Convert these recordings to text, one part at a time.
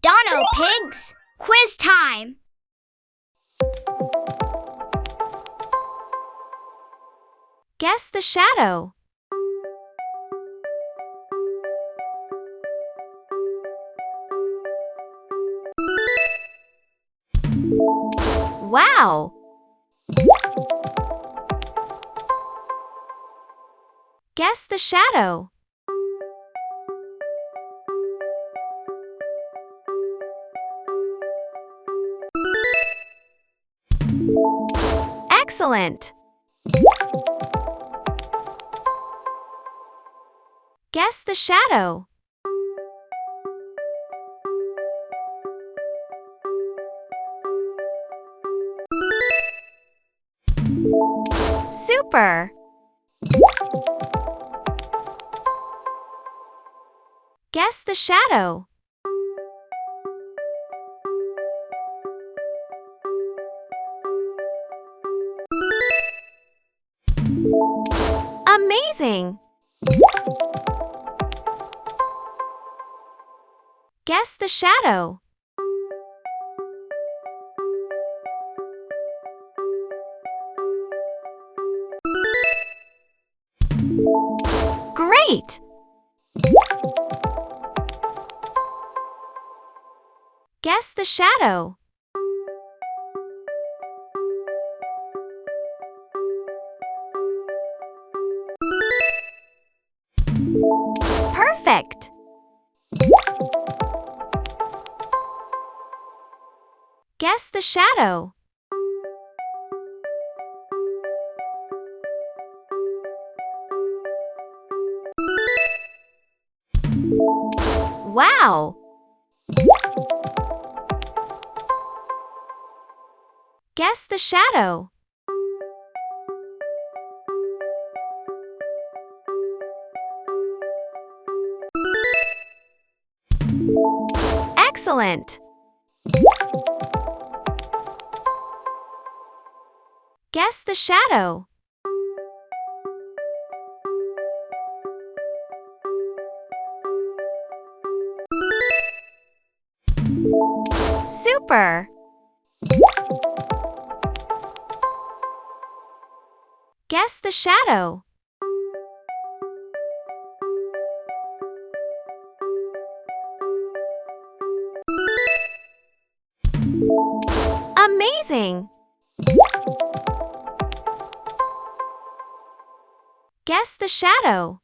Dono Pigs, quiz time! Guess the shadow. Wow! Guess the shadow. Excellent! Guess the shadow. Super! Guess the shadow. Amazing! Guess the shadow. Great! Guess the shadow. Perfect! Guess the shadow. Wow! Guess the shadow. Excellent! Guess the shadow. Super! Guess the shadow. Amazing! Guess the shadow.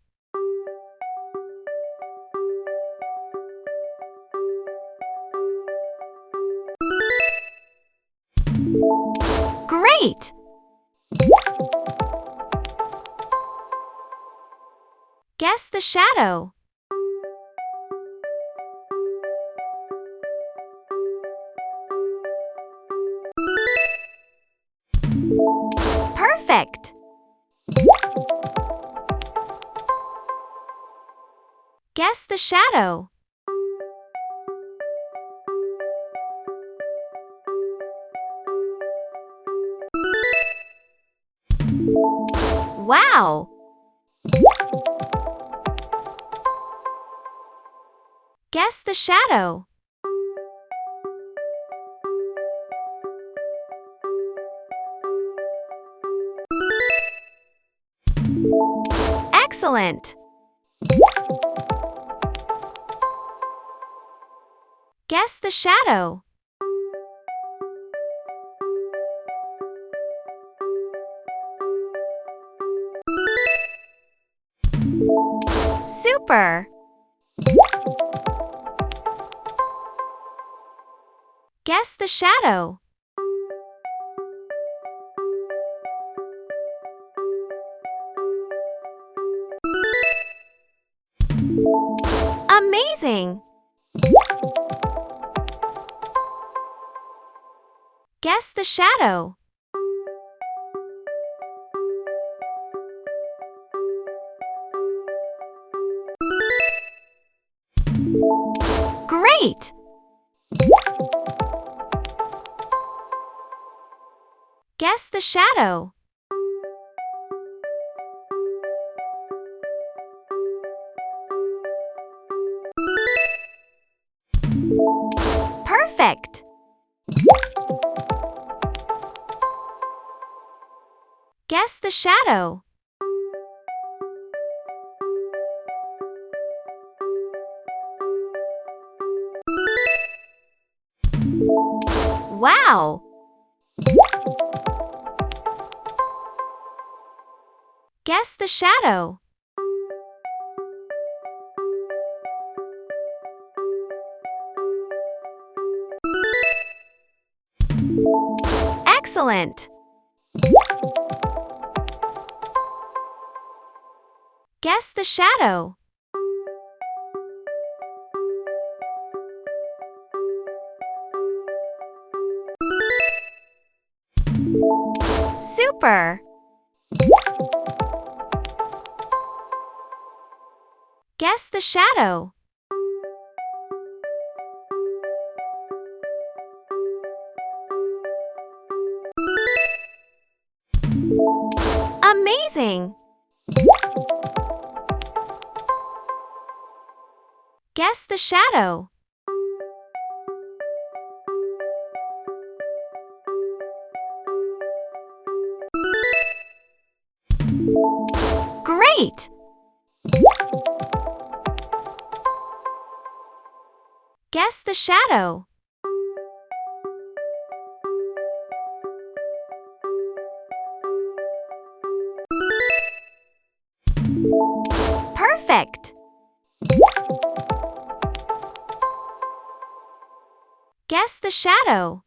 Great! Guess the shadow. Perfect! Guess the shadow. Wow! Guess the shadow. Excellent! Guess the shadow. Super! Guess the shadow. Amazing! Guess the shadow. Great! Guess the shadow. Perfect! Guess the shadow. Wow! Guess the shadow. Excellent! Guess the shadow. Super! Guess the shadow. Amazing! Guess the shadow. Great! Guess the shadow. Perfect! Guess the shadow.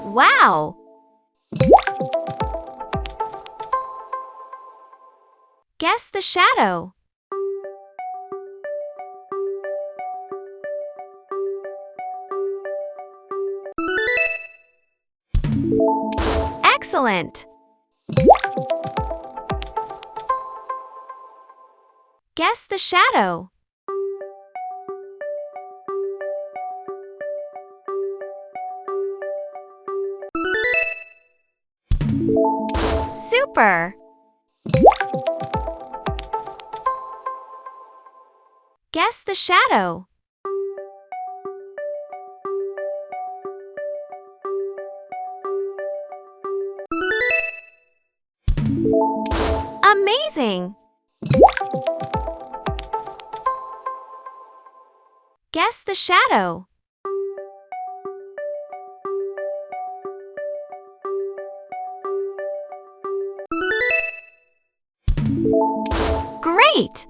Wow! Guess the shadow. Excellent! Guess the shadow. Super! Guess the shadow. Amazing! Guess the shadow. Great!